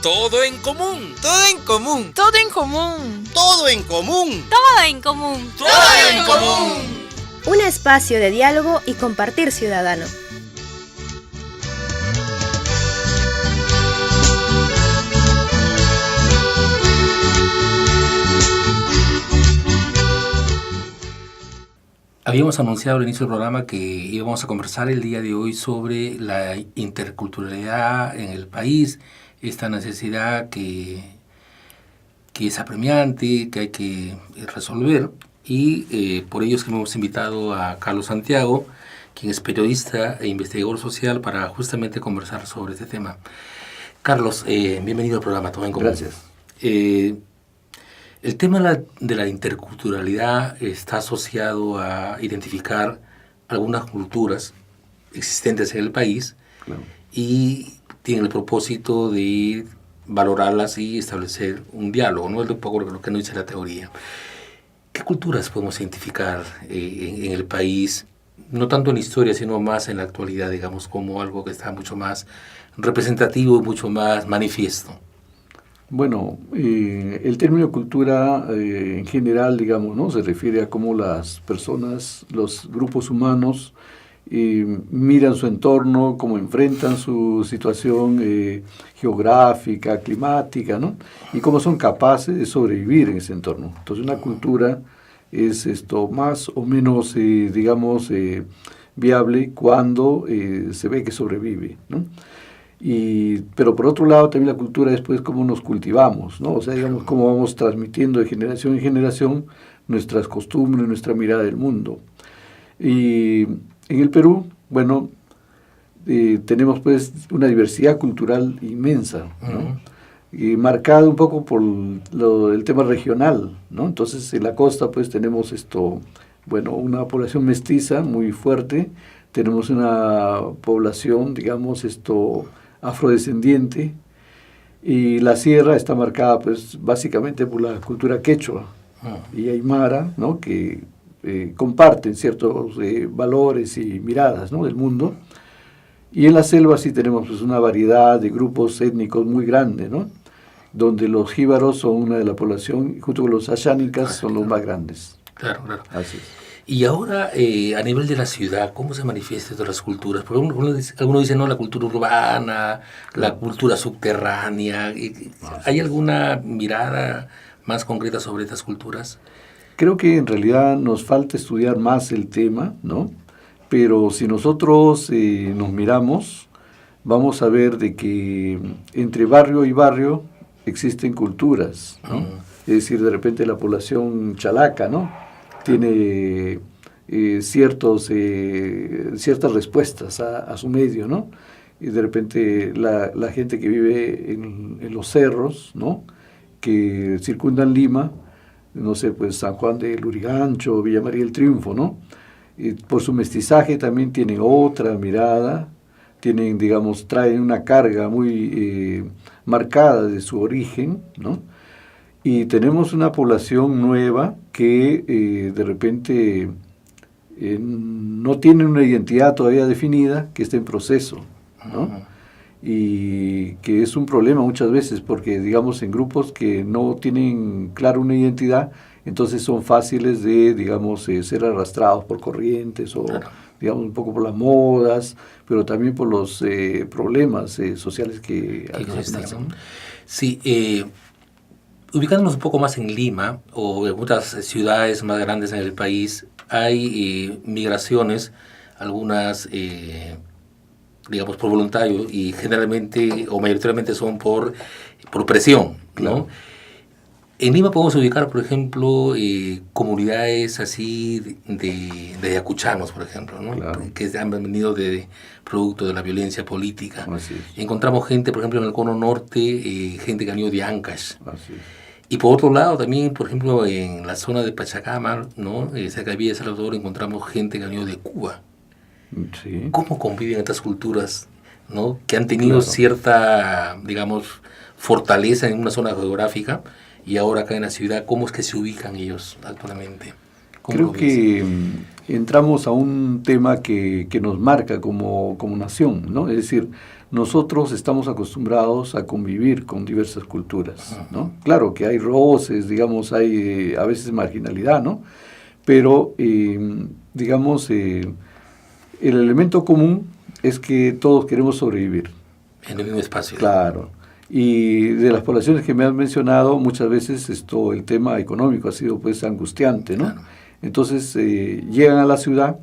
Todo en común. Todo en común. Todo en común. Todo en común. Todo en común. Todo en común. Un espacio de diálogo y compartir ciudadano. Habíamos anunciado al inicio del programa que íbamos a conversar el día de hoy sobre la interculturalidad en el país, esta necesidad que es apremiante, que hay que resolver, y por ello es que hemos invitado a Carlos Santiago, quien es periodista e investigador social, para justamente conversar sobre este tema. Carlos, bienvenido al programa Todo en Común. Gracias. El tema de la interculturalidad está asociado a identificar algunas culturas existentes en el país, claro, y tiene el propósito de valorarlas y establecer un diálogo, ¿no? Es un poco lo que nos dice la teoría. ¿Qué culturas podemos identificar en el país, no tanto en la historia, sino más en la actualidad, digamos, como algo que está mucho más representativo y mucho más manifiesto? Bueno, el término cultura en general, digamos, ¿no?, se refiere a cómo las personas, los grupos humanos miran su entorno, cómo enfrentan su situación geográfica, climática, ¿no?, y cómo son capaces de sobrevivir en ese entorno. Entonces una cultura es más o menos, digamos, viable cuando se ve que sobrevive, ¿no? Pero por otro lado también la cultura es pues cómo nos cultivamos, ¿no? O sea, digamos, cómo vamos transmitiendo de generación en generación nuestras costumbres, nuestra mirada del mundo. Y en el Perú, bueno, tenemos pues una diversidad cultural inmensa, ¿no? Y marcada un poco por el tema regional, ¿no? Entonces en la costa pues tenemos una población mestiza muy fuerte, tenemos una población, digamos, afrodescendiente, y la sierra está marcada pues básicamente por la cultura quechua y aymara, ¿no?, que comparten ciertos valores y miradas, ¿no?, del mundo. Y en la selva sí tenemos pues una variedad de grupos étnicos muy grande, ¿no?, donde los jíbaros son una de la población, junto con los ashánicas son los más grandes. Claro, claro. Así es. Y ahora, a nivel de la ciudad, ¿cómo se manifiestan todas las culturas? Porque algunos dicen, no, la cultura urbana, la cultura subterránea. ¿Hay alguna mirada más concreta sobre estas culturas? Creo que en realidad nos falta estudiar más el tema, ¿no? Pero si nosotros nos miramos, vamos a ver de que entre barrio y barrio existen culturas, ¿no? Es decir, de repente la población chalaca, ¿no?, tiene ciertas respuestas a su medio, ¿no? Y de repente la gente que vive en los cerros, ¿no?, que circundan Lima, no sé, pues San Juan de Lurigancho, Villa María del Triunfo, ¿no?, y por su mestizaje también tienen otra mirada, tienen, digamos, traen una carga muy marcada de su origen, ¿no? Y tenemos una población nueva que de repente no tiene una identidad todavía definida, que está en proceso, ¿no? Y que es un problema muchas veces porque, digamos, en grupos que no tienen claro una identidad, entonces son fáciles de, digamos, ser arrastrados por corrientes o, digamos, un poco por las modas, pero también por los problemas sociales que existen. Sí, ubicándonos un poco más en Lima o en otras ciudades más grandes en el país, hay migraciones, algunas, digamos, por voluntario, y generalmente o mayoritariamente son por presión, ¿no? Claro. En Lima podemos ubicar, por ejemplo, comunidades así de ayacuchanos, por ejemplo, ¿no? Claro. Que han venido de producto de la violencia política. Encontramos gente, por ejemplo, en el Cono Norte, gente que ha venido de Ancash. Así es. Y por otro lado, también, por ejemplo, en la zona de Pachacama, ¿no?, cerca de Villa de Salvador, encontramos gente que ha venido de Cuba. Sí. ¿Cómo conviven estas culturas, ¿no?, que han tenido cierta, digamos, fortaleza en una zona geográfica, y ahora acá en la ciudad, cómo es que se ubican ellos actualmente? Creo que entramos a un tema que nos marca como nación, ¿no? Es decir, nosotros estamos acostumbrados a convivir con diversas culturas, ¿no? Claro que hay roces, digamos, hay a veces marginalidad, ¿no? Pero, digamos, el elemento común es que todos queremos sobrevivir. En el mismo espacio. Claro. Y de las poblaciones que me han mencionado, muchas veces el tema económico ha sido pues angustiante, ¿no? Claro. Entonces llegan a la ciudad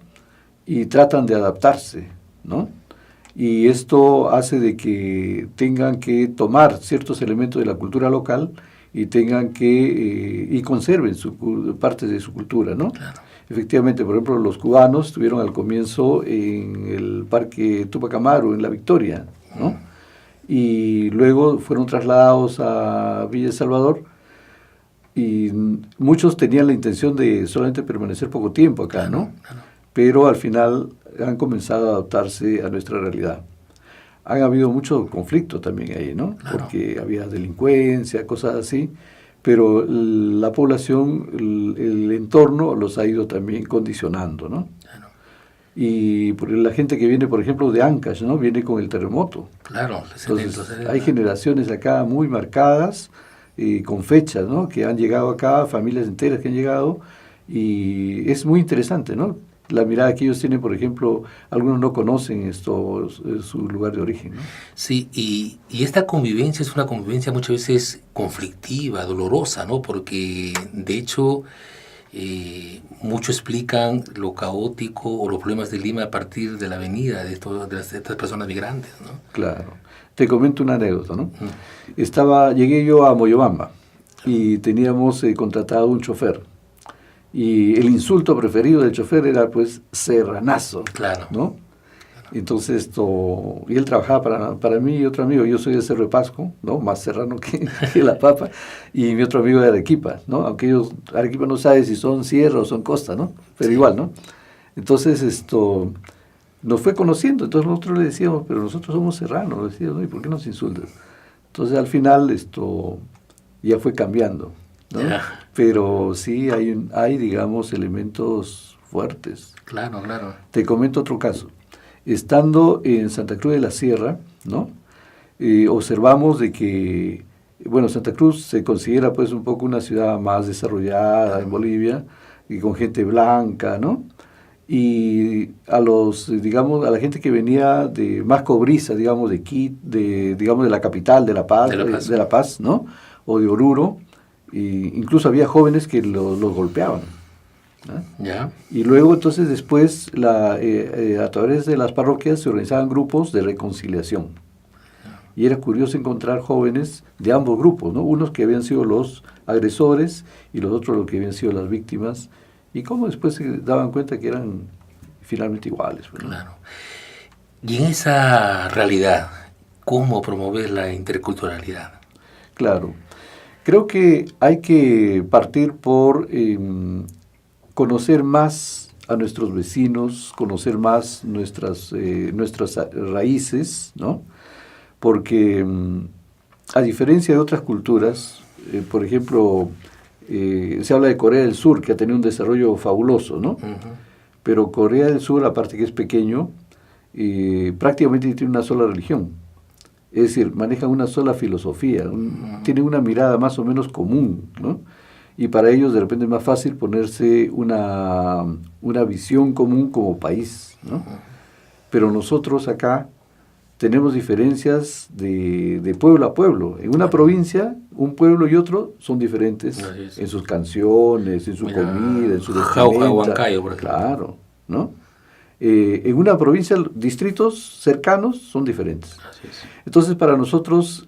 y tratan de adaptarse, ¿no? Y esto hace de que tengan que tomar ciertos elementos de la cultura local y tengan que, y conserven parte de su cultura, ¿no? Claro. Efectivamente, por ejemplo, los cubanos estuvieron al comienzo en el Parque Tupac Amaru, en La Victoria, ¿no? Y luego fueron trasladados a Villa El Salvador y muchos tenían la intención de solamente permanecer poco tiempo acá, ¿no? Claro. Pero al final han comenzado a adaptarse a nuestra realidad. Han habido mucho conflicto también ahí, ¿no? Claro. Porque había delincuencia, cosas así, pero la población, el entorno los ha ido también condicionando, ¿no? Claro. Y la gente que viene, por ejemplo, de Ancash, ¿no? Viene con el terremoto. Claro. Entonces, hay generaciones acá muy marcadas, con fechas, ¿no? Que han llegado acá, familias enteras que han llegado, y es muy interesante, ¿no? La mirada que ellos tienen, por ejemplo, algunos no conocen su lugar de origen, ¿no? Sí, y esta convivencia es una convivencia muchas veces conflictiva, dolorosa, ¿no? Porque, de hecho, muchos explican lo caótico o los problemas de Lima a partir de la venida de estas personas migrantes, ¿no? Claro. Te comento una anécdota, ¿no? Llegué yo a Moyobamba y teníamos contratado un chofer. Y el insulto preferido del chofer era, pues, serranazo, Claro. ¿no? Entonces, y él trabajaba para mí y otro amigo. Yo soy de Cerro de Pasco, ¿no? Más serrano que la papa. Y mi otro amigo de Arequipa, ¿no? Aunque Arequipa no sabe si son sierra o son costa, ¿no? Pero sí, igual, ¿no? Entonces, nos fue conociendo. Entonces nosotros le decíamos, pero nosotros somos serranos, le decíamos, ¿no? ¿Y por qué nos insultas? Entonces, al final, ya fue cambiando, ¿no? Yeah. Pero sí hay, digamos, elementos fuertes. Claro, claro. Te comento otro caso. Estando en Santa Cruz de la Sierra, ¿no? Observamos de que, bueno, Santa Cruz se considera pues un poco una ciudad más desarrollada en Bolivia y con gente blanca, ¿no? Y a la gente que venía de más cobriza, digamos, de Quito, digamos, de la capital, de La Paz, ¿no? O de Oruro, incluso había jóvenes que los golpeaban, ¿no? Ya. Y luego, entonces, después, a través de las parroquias se organizaban grupos de reconciliación. Y era curioso encontrar jóvenes de ambos grupos, ¿no? Unos que habían sido los agresores y los otros los que habían sido las víctimas. Y cómo después se daban cuenta que eran finalmente iguales, ¿no? Claro. Y en esa realidad, ¿cómo promover la interculturalidad? Claro. Creo que hay que partir por conocer más a nuestros vecinos, conocer más nuestras raíces, ¿no? Porque a diferencia de otras culturas, por ejemplo, se habla de Corea del Sur, que ha tenido un desarrollo fabuloso, ¿no? Uh-huh. Pero Corea del Sur, aparte que es pequeño, prácticamente tiene una sola religión. Es decir, manejan una sola filosofía, tienen una mirada más o menos común, ¿no? Y para ellos de repente es más fácil ponerse una visión común como país, ¿no? Pero nosotros acá tenemos diferencias de pueblo a pueblo. En una provincia, un pueblo y otro son diferentes en sus canciones, en su comida, en su vestimenta. Huancayo, por ejemplo. Claro, ¿no? En una provincia, distritos cercanos son diferentes. Así es. Entonces, para nosotros,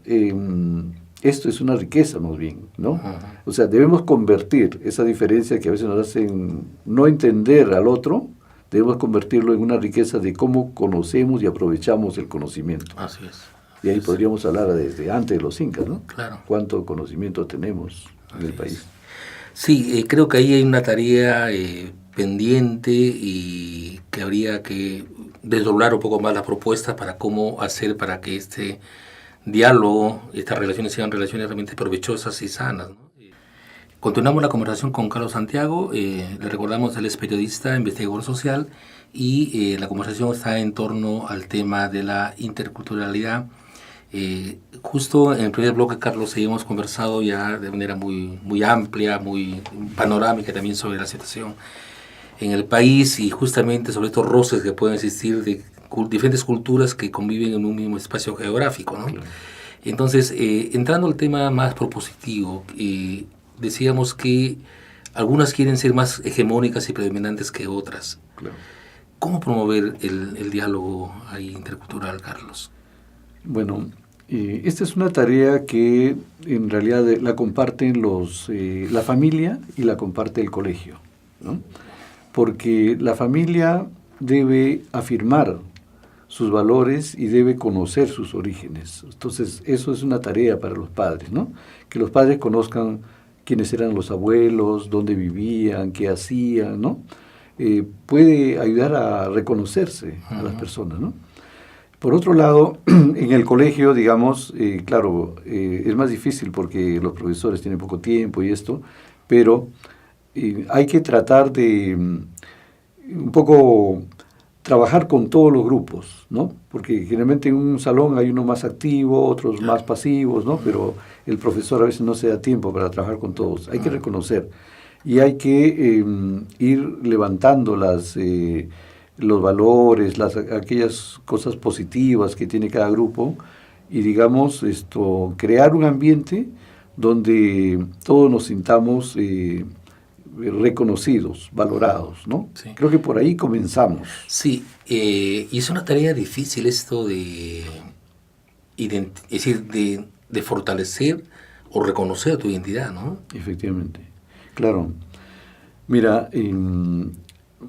esto es una riqueza más bien, ¿no? Uh-huh. O sea, debemos convertir esa diferencia que a veces nos hacen no entender al otro, debemos convertirlo en una riqueza de cómo conocemos y aprovechamos el conocimiento. Así es. Y ahí podríamos hablar desde antes de los incas, ¿no? Claro. Cuánto conocimiento tenemos en el país. Sí, creo que ahí hay una tarea pendiente y que habría que desdoblar un poco más las propuestas para cómo hacer para que este diálogo, estas relaciones sean relaciones realmente provechosas y sanas, ¿no? Continuamos la conversación con Carlos Santiago. Le recordamos, él es periodista, investigador social, y la conversación está en torno al tema de la interculturalidad. Justo en el primer bloque, Carlos, hemos conversado ya de manera muy amplia, muy panorámica también sobre la situación en el país y justamente sobre estos roces que pueden existir de diferentes culturas que conviven en un mismo espacio geográfico, ¿no? Claro. Entonces, entrando al tema más propositivo, decíamos que algunas quieren ser más hegemónicas y predominantes que otras. Claro. ¿Cómo promover el diálogo ahí intercultural, Carlos? Bueno, esta es una tarea que en realidad la comparten la familia y la comparte el colegio, ¿no? Porque la familia debe afirmar sus valores y debe conocer sus orígenes. Entonces, eso es una tarea para los padres, ¿no? Que los padres conozcan quiénes eran los abuelos, dónde vivían, qué hacían, ¿no? Puede ayudar a reconocerse a las personas, ¿no? Por otro lado, en el colegio, digamos, claro, es más difícil porque los profesores tienen poco tiempo y esto, pero hay que tratar de un poco trabajar con todos los grupos, ¿no? Porque generalmente en un salón hay uno más activo, otros más pasivos, ¿no? Pero el profesor a veces no se da tiempo para trabajar con todos. Hay que reconocer y hay que ir levantando los valores, aquellas cosas positivas que tiene cada grupo y, digamos, crear un ambiente donde todos nos sintamos reconocidos, valorados, ¿no? Sí. Creo que por ahí comenzamos. Sí, y es una tarea difícil esto de fortalecer o reconocer tu identidad, ¿no? Efectivamente, claro. Mira,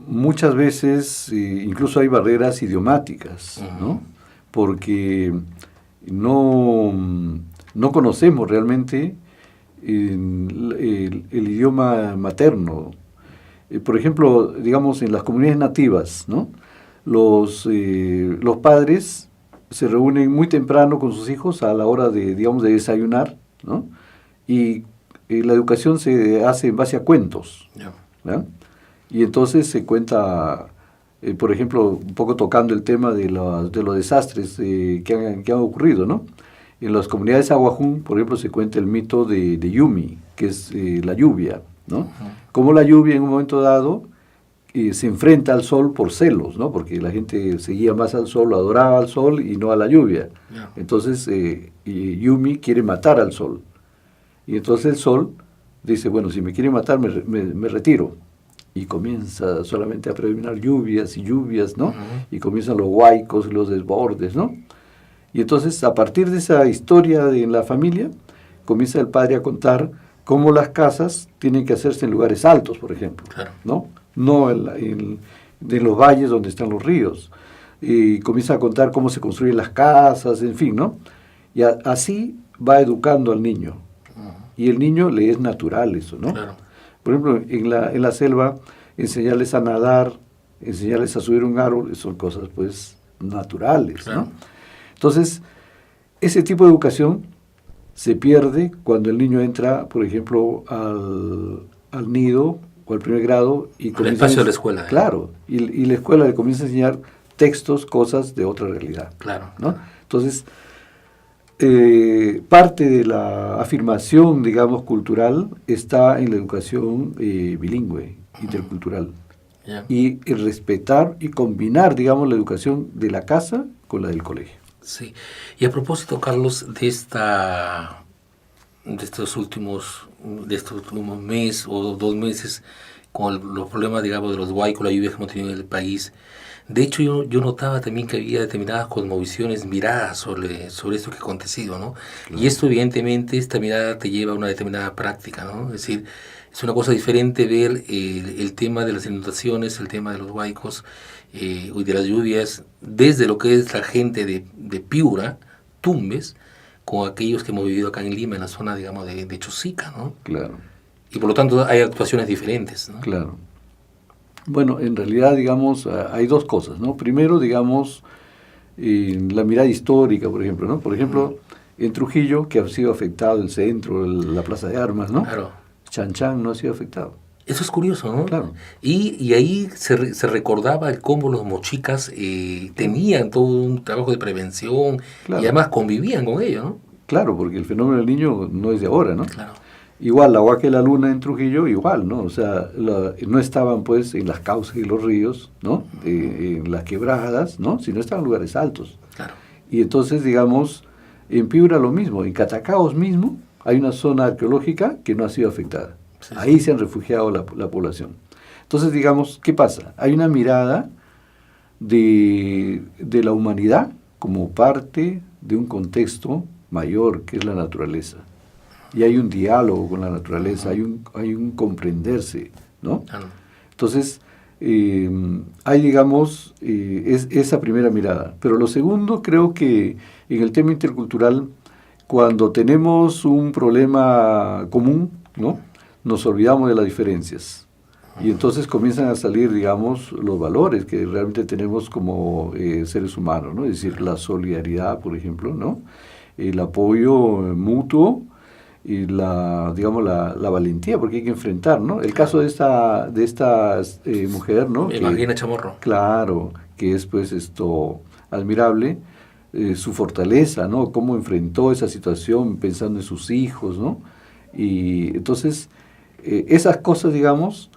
muchas veces incluso hay barreras idiomáticas, ¿no? Porque no conocemos realmente el idioma materno. Por ejemplo, digamos, en las comunidades nativas, ¿no? Los padres se reúnen muy temprano con sus hijos a la hora de desayunar, ¿no? Y la educación se hace en base a cuentos, ¿no? Y entonces se cuenta, por ejemplo, un poco tocando el tema de los desastres que han ocurrido, ¿no? En las comunidades aguajún, por ejemplo, se cuenta el mito de Yumi, que es la lluvia, ¿no? Cómo la lluvia en un momento dado se enfrenta al sol por celos, ¿no? Porque la gente seguía más al sol, adoraba al sol y no a la lluvia. Entonces Yumi quiere matar al sol. Y entonces el sol dice, bueno, si me quiere matar, me retiro. Y comienza solamente a predominar lluvias y lluvias, ¿no? Y comienzan los huaicos y los desbordes, ¿no? Y entonces, a partir de esa historia en la familia, comienza el padre a contar cómo las casas tienen que hacerse en lugares altos, por ejemplo, ¿no? No en los valles donde están los ríos. Y comienza a contar cómo se construyen las casas, en fin, ¿no? Y así va educando al niño. Y el niño le es natural eso, ¿no? Claro. Por ejemplo, en la selva, enseñarles a nadar, enseñarles a subir un árbol, son cosas, pues, naturales, ¿no? Entonces, ese tipo de educación se pierde cuando el niño entra, por ejemplo, al nido o al primer grado y comienza el espacio de la escuela. Claro, y la escuela le comienza a enseñar textos, cosas de otra realidad. Claro. ¿No? Entonces, parte de la afirmación, digamos, cultural está en la educación bilingüe, intercultural. Y el respetar y combinar, digamos, la educación de la casa con la del colegio. Sí. Y a propósito, Carlos, de estos últimos mes o 2 meses, con los problemas, digamos, de los huaicos, la lluvia que hemos tenido en el país, de hecho yo notaba también que había determinadas cosmovisiones, miradas sobre esto que ha acontecido, ¿no? Claro. Y esto, evidentemente, esta mirada te lleva a una determinada práctica, ¿no? Es decir, es una cosa diferente ver el tema de las inundaciones, el tema de los huaicos, y de las lluvias, desde lo que es la gente de Piura, Tumbes, con aquellos que hemos vivido acá en Lima, en la zona, digamos, de Chosica, ¿no? Claro. Y por lo tanto hay actuaciones diferentes, ¿no? Claro. Bueno, en realidad, digamos, hay 2 cosas, ¿no? Primero, digamos, la mirada histórica, por ejemplo, ¿no? Por ejemplo, en Trujillo, que ha sido afectado el centro, la Plaza de Armas, ¿no? Claro. Chan Chan no ha sido afectado. Eso es curioso, ¿no? Claro. Y ahí se recordaba el cómo los mochicas tenían todo un trabajo de prevención Claro. y además convivían con ello, ¿no? Claro, porque el fenómeno del niño no es de ahora, ¿no? Claro. Igual la Huaca y la Luna en Trujillo, igual, ¿no? O sea, no estaban pues en las cauces y los ríos, ¿no? En las quebradas, ¿no? Sino estaban en lugares altos. Claro. Y entonces, digamos, en Piura lo mismo, en Catacaos mismo hay una zona arqueológica que no ha sido afectada. Sí, Ahí se han refugiado la población. Entonces, digamos, ¿qué pasa? Hay una mirada de la humanidad como parte de un contexto mayor que es la naturaleza. Y hay un diálogo con la naturaleza, hay un comprenderse, ¿no? Claro. Entonces, hay, digamos, esa primera mirada. Pero lo segundo, creo que en el tema intercultural, cuando tenemos un problema común, ¿no? Nos olvidamos de las diferencias. Y entonces comienzan a salir, digamos, los valores que realmente tenemos como seres humanos, ¿no? Es decir, la solidaridad, por ejemplo, ¿no? El apoyo mutuo y la valentía, porque hay que enfrentar, ¿no? El caso de esta mujer, ¿no? Magdalena Chamorro. Claro, que es pues admirable, su fortaleza, ¿no? Cómo enfrentó esa situación pensando en sus hijos, ¿no? Y entonces, esas cosas, digamos,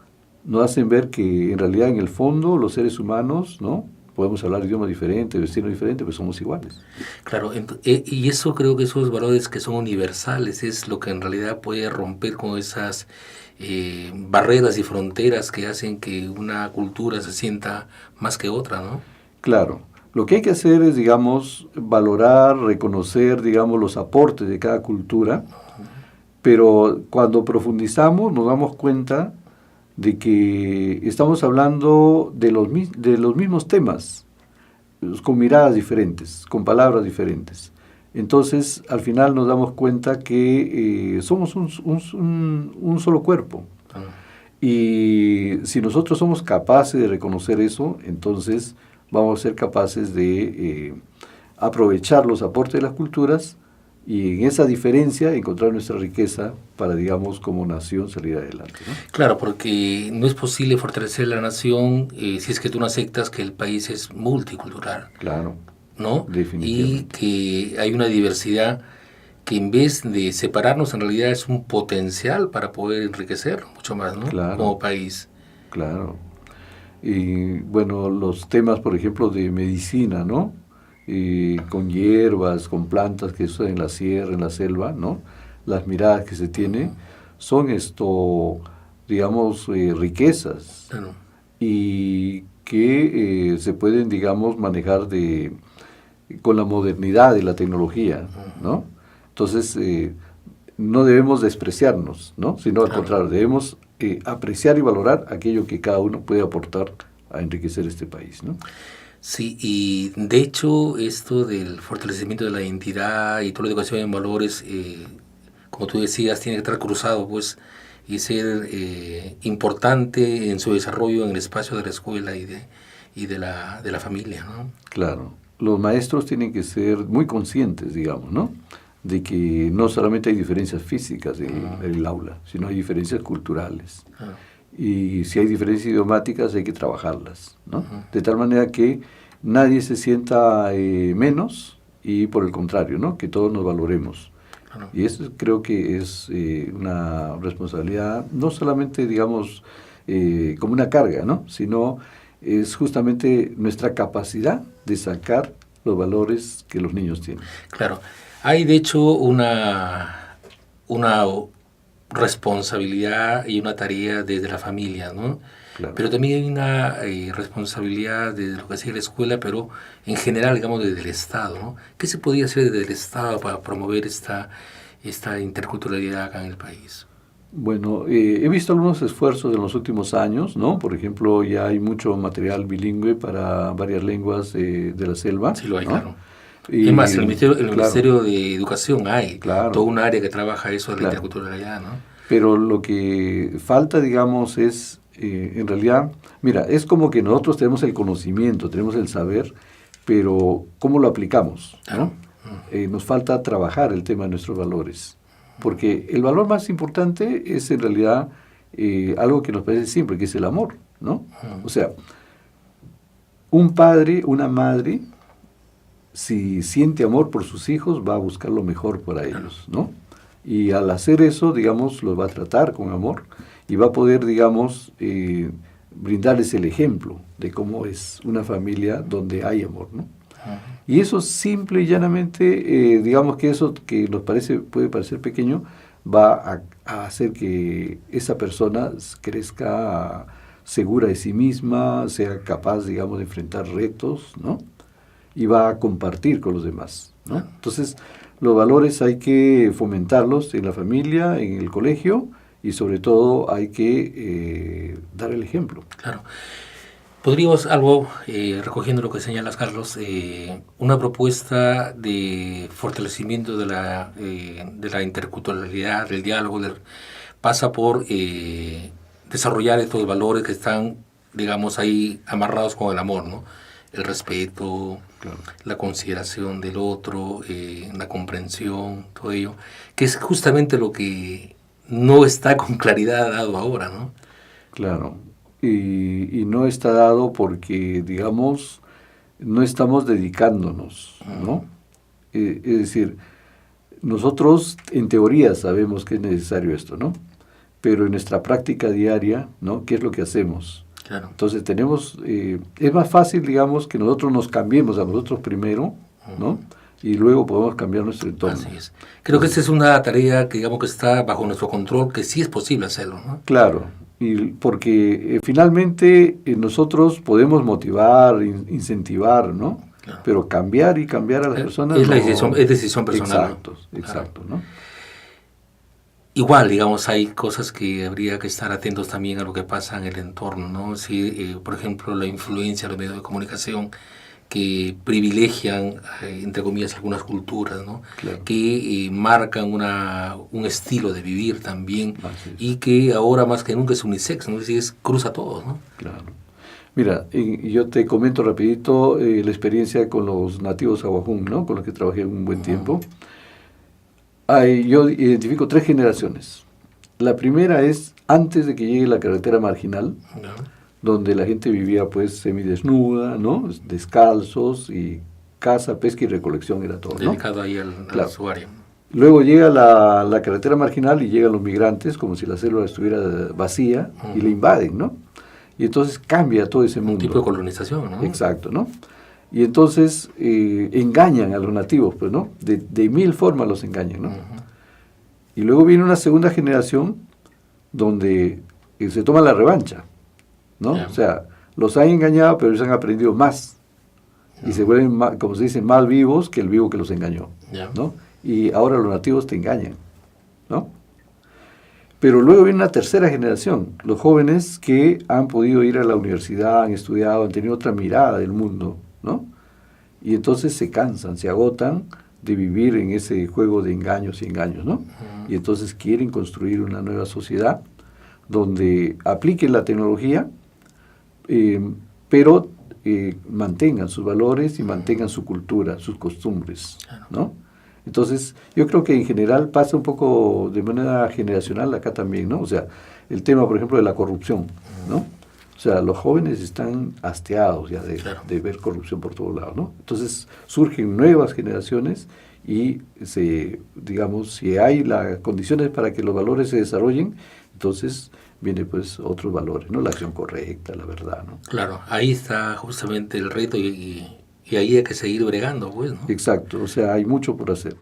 nos hacen ver que en realidad en el fondo los seres humanos, ¿no? Podemos hablar idiomas diferentes, vestidos diferentes, pero somos iguales. Claro, y eso creo que esos valores que son universales es lo que en realidad puede romper con esas barreras y fronteras que hacen que una cultura se sienta más que otra, ¿no? Claro. Lo que hay que hacer es, digamos, valorar, reconocer, digamos, los aportes de cada cultura, pero cuando profundizamos nos damos cuenta de que estamos hablando de los mismos temas, con miradas diferentes, con palabras diferentes. Entonces, al final nos damos cuenta que somos un solo cuerpo. Y si nosotros somos capaces de reconocer eso, entonces vamos a ser capaces de aprovechar los aportes de las culturas y en esa diferencia encontrar nuestra riqueza para, digamos, como nación salir adelante, ¿no? Claro, porque no es posible fortalecer la nación si es que tú no aceptas que el país es multicultural. Claro, ¿no? Y definitivamente. que hay una diversidad que en vez de separarnos en realidad es un potencial para poder enriquecer mucho más, ¿no? Claro. Como país. Claro. Y bueno, los temas, por ejemplo, de medicina, ¿no? Con hierbas, con plantas que se usan en la sierra, en la selva, ¿no? Las miradas que se tiene son digamos, riquezas. Claro. Y que se pueden, digamos, manejar con la modernidad de la tecnología, ¿no? Entonces, no debemos despreciarnos, ¿no? Sino al contrario, debemos apreciar y valorar aquello que cada uno puede aportar a enriquecer este país, ¿no? Sí, y de hecho esto del fortalecimiento de la identidad y toda la educación en valores, como tú decías, tiene que estar cruzado, pues, y ser importante en su desarrollo en el espacio de la escuela y de la familia, ¿no? Claro. Los maestros tienen que ser muy conscientes, digamos, ¿no? De que no solamente hay diferencias físicas en el aula, sino hay diferencias culturales. Y si hay diferencias idiomáticas hay que trabajarlas, ¿no? De tal manera que nadie se sienta menos y por el contrario, ¿no? Que todos nos valoremos. Y eso creo que es una responsabilidad, no solamente, digamos, como una carga, ¿no? Sino es justamente nuestra capacidad de sacar los valores que los niños tienen. Claro. Hay de hecho una responsabilidad y una tarea desde la familia, ¿no? Claro. Pero también hay una responsabilidad desde lo que hacía la escuela, pero en general, digamos, desde el Estado, ¿no? ¿Qué se podría hacer desde el Estado para promover esta interculturalidad acá en el país? Bueno, he visto algunos esfuerzos en los últimos años, ¿no? Por ejemplo, ya hay mucho material bilingüe para varias lenguas de la selva. Sí, lo hay, ¿no? claro. Y, es más, en el claro, Ministerio de Educación hay claro, todo un área que trabaja eso de la claro, interculturalidad, ¿no? Pero lo que falta, digamos, es, en realidad, mira, es como que nosotros tenemos el conocimiento, tenemos el saber, pero ¿cómo lo aplicamos? ¿No? Nos falta trabajar el tema de nuestros valores. Porque el valor más importante es en realidad algo que nos parece simple, que es el amor, ¿no? O sea, un padre, una madre, si siente amor por sus hijos, va a buscar lo mejor para ellos, ¿no? Y al hacer eso, digamos, los va a tratar con amor y va a poder, digamos, brindarles el ejemplo de cómo es una familia donde hay amor, ¿no? Y eso simple y llanamente, digamos que eso que nos puede parecer pequeño, va a hacer que esa persona crezca segura de sí misma, sea capaz, digamos, de enfrentar retos, ¿no? Y va a compartir con los demás, ¿no? Entonces, los valores hay que fomentarlos en la familia, en el colegio, y sobre todo hay que dar el ejemplo. Claro. Podríamos algo, recogiendo lo que señalas, Carlos, una propuesta de fortalecimiento de la interculturalidad, del diálogo, pasa por desarrollar estos valores que están, digamos, ahí amarrados con el amor, ¿no? El respeto, claro, la consideración del otro, la comprensión, todo ello, que es justamente lo que no está con claridad dado ahora, ¿no? Claro. Y no está dado porque, digamos, no estamos dedicándonos, ¿no? Es decir, nosotros en teoría sabemos que es necesario esto, ¿no? Pero en nuestra práctica diaria, ¿no? ¿Qué es lo que hacemos? Claro. Entonces tenemos, es más fácil, digamos, que nosotros nos cambiemos a nosotros primero, ¿no? Y luego podemos cambiar nuestro entorno. Así es. Creo que esta es una tarea que, digamos, que está bajo nuestro control, que sí es posible hacerlo, ¿no? Claro. Y porque finalmente nosotros podemos motivar, incentivar, ¿no? Claro. Pero cambiar a las personas... Es decisión personal. Exacto, ¿no? Exacto, ¿no? Igual, digamos, hay cosas que habría que estar atentos también a lo que pasa en el entorno, ¿no? Si, por ejemplo, la influencia de los medios de comunicación que privilegian, entre comillas, algunas culturas, ¿no? Claro. Que marcan un estilo de vivir también, y que ahora más que nunca es unisex, ¿no? Es cruza todo, ¿no? Claro. Mira, yo te comento rapidito la experiencia con los nativos aguajún, ¿no? Con los que trabajé un buen tiempo. Yo identifico 3 generaciones. La primera es antes de que llegue la carretera marginal, donde la gente vivía pues semidesnuda, ¿no? Descalzos, y caza, pesca y recolección era todo, ¿no? Dedicado ahí al usuario. Luego llega la carretera marginal y llegan los migrantes, como si la selva estuviera vacía, y la invaden, ¿no? Y entonces cambia todo ese mundo. Un tipo de colonización, ¿no? Exacto, ¿no? Y entonces engañan a los nativos, pues, ¿no? De 1000 formas los engañan, ¿no? Y luego viene una segunda generación donde se toma la revancha, ¿no? O sea, los han engañado, pero ellos han aprendido más. Y se vuelven, como se dice, más vivos que el vivo que los engañó, ¿no? Y ahora los nativos te engañan, ¿no? Pero luego viene una tercera generación, los jóvenes que han podido ir a la universidad, han estudiado, han tenido otra mirada del mundo, ¿no? Y entonces se cansan, se agotan de vivir en ese juego de engaños y engaños, ¿no? Y entonces quieren construir una nueva sociedad donde apliquen la tecnología, pero mantengan sus valores y mantengan su cultura, sus costumbres, ¿no? Entonces, yo creo que en general pasa un poco de manera generacional acá también, ¿no? O sea, el tema, por ejemplo, de la corrupción, ¿no? O sea, los jóvenes están hastiados ya de ver corrupción por todos lados, ¿no? Entonces, surgen nuevas generaciones y, digamos, si hay las condiciones para que los valores se desarrollen, entonces viene pues otros valores, ¿no? La acción correcta, la verdad, ¿no? Claro, ahí está justamente el reto y ahí hay que seguir bregando, pues, ¿no? Exacto, o sea, hay mucho por hacer.